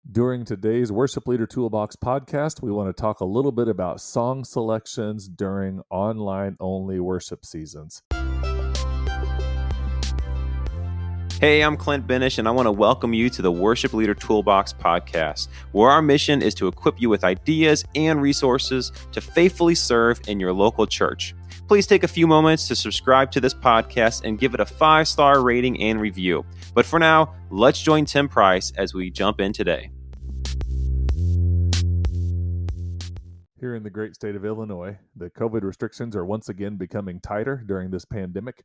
During today's Worship Leader Toolbox podcast, we want to talk a little bit about song selections during online-only worship seasons. Hey, I'm Clint Benish, and I want to welcome you to the Worship Leader Toolbox podcast, where our mission is to equip you with ideas and resources to faithfully serve in your local church. Please take a few moments to subscribe to this podcast and give it a 5-star rating and review. But for now, let's join Tim Price as we jump in today. Here in the great state of Illinois, the COVID restrictions are once again becoming tighter during this pandemic.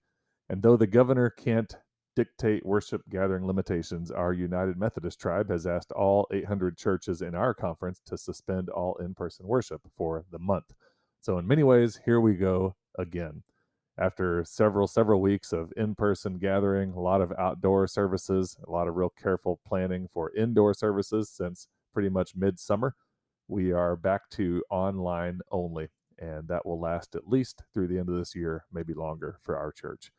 And though the governor can't dictate worship gathering limitations, our United Methodist Tribe has asked all 800 churches in our conference to suspend all in-person worship for the month. So in many ways, here we go again. After several weeks of in-person gathering, a lot of outdoor services, a lot of real careful planning for indoor services since pretty much midsummer, we are back to online only, and that will last at least through the end of this year, maybe longer for our church.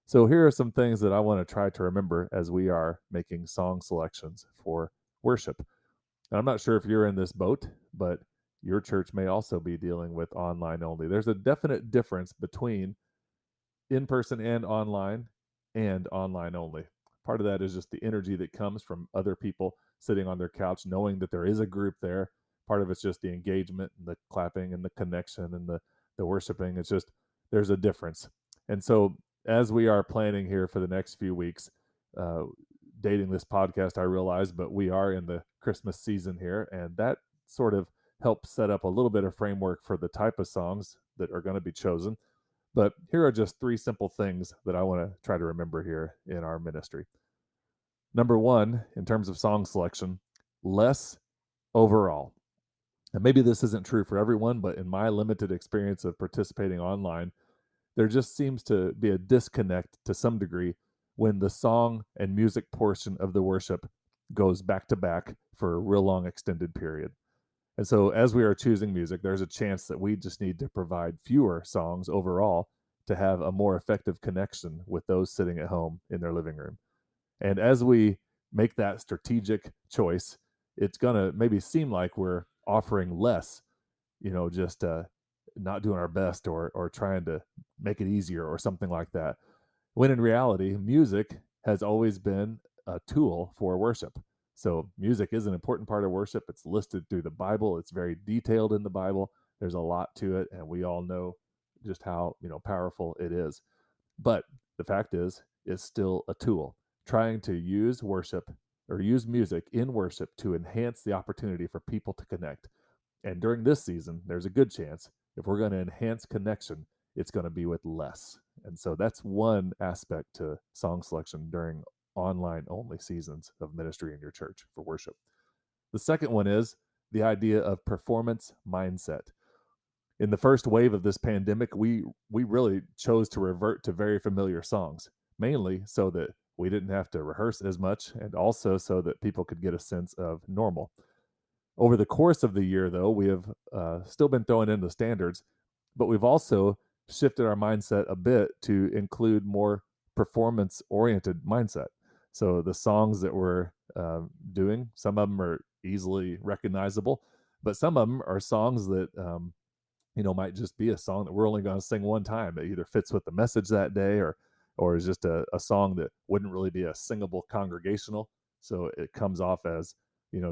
So here are some things that I want to try to remember as we are making song selections for worship. And I'm not sure if you're in this boat, but your church may also be dealing with online only. There's a definite difference between in-person and online only. Part of that is just the energy that comes from other people sitting on their couch, knowing that there is a group there. Part of it's just the engagement and the clapping and the connection and the worshiping. It's just, there's a difference. And so as we are planning here for the next few weeks, dating this podcast, I realize, but we are in the Christmas season here, and that sort of helps set up a little bit of framework for the type of songs that are going to be chosen. But here are just 3 simple things that I want to try to remember here in our ministry. Number 1, in terms of song selection, less overall. And maybe this isn't true for everyone, but in my limited experience of participating online, there just seems to be a disconnect to some degree when the song and music portion of the worship goes back to back for a real long extended period. And so as we are choosing music, there's a chance that we just need to provide fewer songs overall to have a more effective connection with those sitting at home in their living room. And as we make that strategic choice, it's going to maybe seem like we're offering less, just not doing our best or trying to make it easier or something like that. When in reality, music has always been a tool for worship. So music is an important part of worship. It's listed through the Bible. It's very detailed in the Bible. There's a lot to it, and we all know just how powerful it is. But the fact is, it's still a tool. Trying to use worship or use music in worship to enhance the opportunity for people to connect. And during this season, there's a good chance if we're going to enhance connection, it's going to be with less. And so that's one aspect to song selection during online only seasons of ministry in your church for worship. The second one is the idea of performance mindset. In the first wave of this pandemic, we really chose to revert to very familiar songs, mainly so that we didn't have to rehearse as much, and also so that people could get a sense of normal. Over the course of the year, though, we have still been throwing in the standards, but we've also shifted our mindset a bit to include more performance-oriented mindset. So the songs that we're doing, some of them are easily recognizable, but some of them are songs that might just be a song that we're only going to sing one time. It either fits with the message that day or is just a song that wouldn't really be a singable congregational. So it comes off as,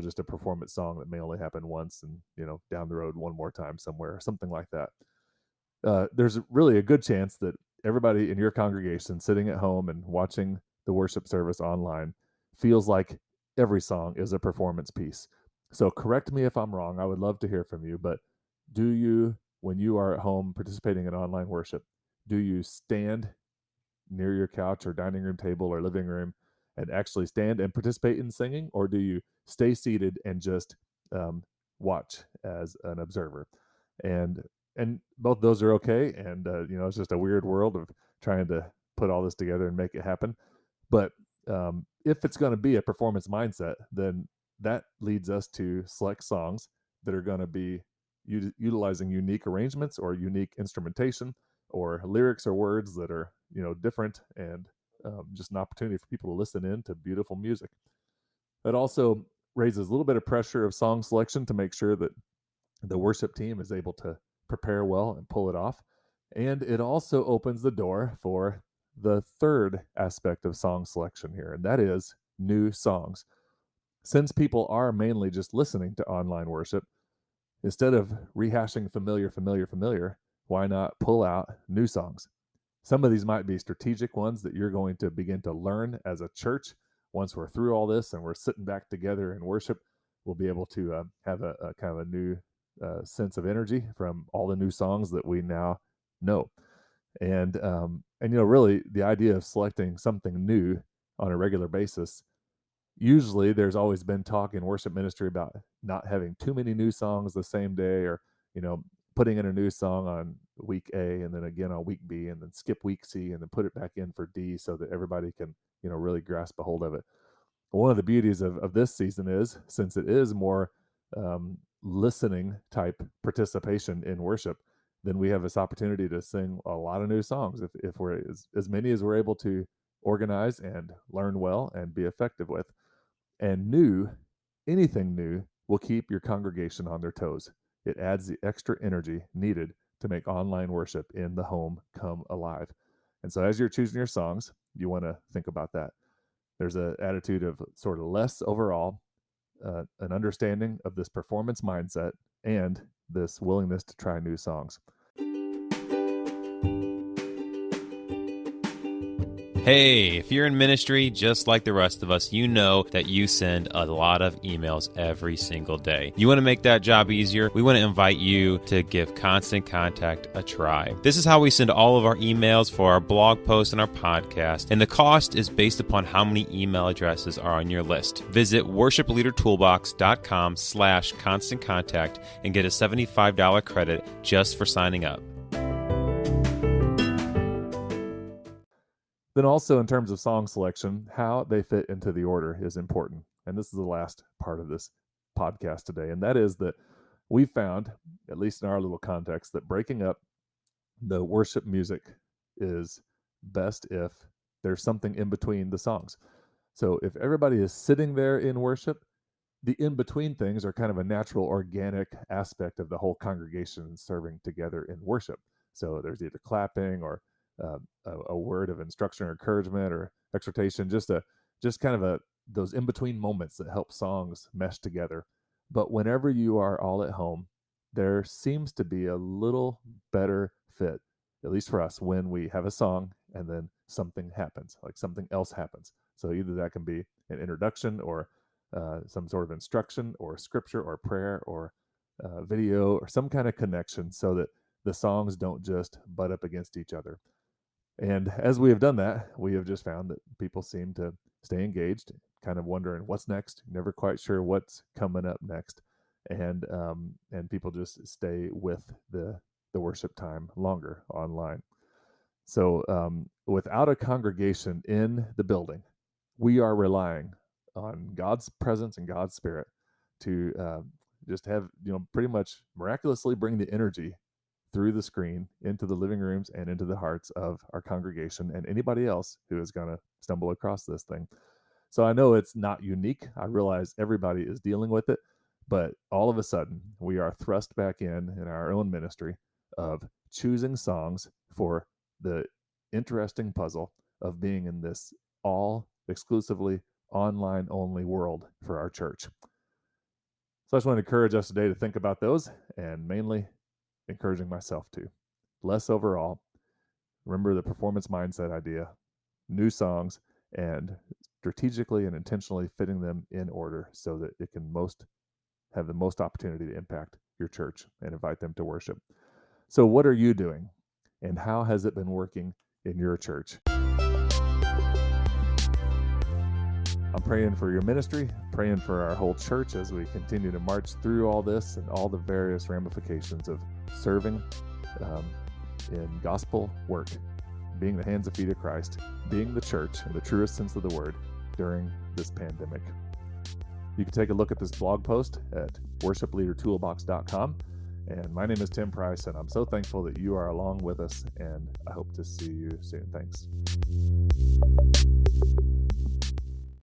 just a performance song that may only happen once and, down the road one more time somewhere or something like that. There's really a good chance that everybody in your congregation sitting at home and watching the worship service online feels like every song is a performance piece. So correct me if I'm wrong. I would love to hear from you, but do you, when you are at home participating in online worship, do you stand near your couch or dining room table or living room and actually stand and participate in singing, or do you stay seated and just watch as an observer? And both those are okay. And it's just a weird world of trying to put all this together and make it happen. But if it's going to be a performance mindset, then that leads us to select songs that are going to be utilizing unique arrangements or unique instrumentation or lyrics or words that are different, and just an opportunity for people to listen in to beautiful music. It also raises a little bit of pressure of song selection to make sure that the worship team is able to prepare well and pull it off. And it also opens the door for the third aspect of song selection here, and that is new songs. Since people are mainly just listening to online worship, instead of rehashing familiar, why not pull out new songs? Some of these might be strategic ones that you're going to begin to learn as a church. Once we're through all this and we're sitting back together in worship, we'll be able to have a kind of a new sense of energy from all the new songs that we now know. And really the idea of selecting something new on a regular basis, usually there's always been talk in worship ministry about not having too many new songs the same day, or putting in a new song on week A and then again on week B and then skip week C and then put it back in for D so that everybody can really grasp a hold of it. One of the beauties of this season is, since it is more listening type participation in worship, then we have this opportunity to sing a lot of new songs if we're as many as we're able to organize and learn well and be effective with. And anything new will keep your congregation on their toes. It adds the extra energy needed to make online worship in the home come alive. And so as you're choosing your songs, you want to think about that. There's an attitude of sort of less overall, an understanding of this performance mindset, and this willingness to try new songs. Hey, if you're in ministry just like the rest of us, you know that you send a lot of emails every single day. You want to make that job easier? We want to invite you to give Constant Contact a try. This is how we send all of our emails for our blog posts and our podcast, and the cost is based upon how many email addresses are on your list. Visit worshipleadertoolbox.com/constant contact and get a $75 credit just for signing up. Then also in terms of song selection, how they fit into the order is important. And this is the last part of this podcast today. And that is that we found, at least in our little context, that breaking up the worship music is best if there's something in between the songs. So if everybody is sitting there in worship, the in-between things are kind of a natural, organic aspect of the whole congregation serving together in worship. So there's either clapping or a word of instruction or encouragement or exhortation, just kind of those in-between moments that help songs mesh together. But whenever you are all at home, there seems to be a little better fit, at least for us, when we have a song and then something happens, like something else happens. So either that can be an introduction or some sort of instruction or scripture or prayer or video or some kind of connection, so that the songs don't just butt up against each other. And as we have done that, we have just found that people seem to stay engaged, kind of wondering what's next, never quite sure what's coming up next, and people just stay with the worship time longer online. So without a congregation in the building, we are relying on God's presence and God's Spirit to just have, pretty much miraculously bring the energy through the screen into the living rooms and into the hearts of our congregation and anybody else who is going to stumble across this thing. So I know it's not unique. I realize everybody is dealing with it, but all of a sudden we are thrust back in our own ministry of choosing songs for the interesting puzzle of being in this all exclusively online only world for our church. So I just want to encourage us today to think about those, and mainly encouraging myself to. Less overall. Remember the performance mindset idea, new songs, and strategically and intentionally fitting them in order so that it can have the most opportunity to impact your church and invite them to worship. So what are you doing, and how has it been working in your church? I'm praying for your ministry, praying for our whole church as we continue to march through all this and all the various ramifications of serving in gospel work, being the hands and feet of Christ, being the church in the truest sense of the word during this pandemic. You can take a look at this blog post at worshipleadertoolbox.com. And my name is Tim Price, and I'm so thankful that you are along with us, and I hope to see you soon. Thanks.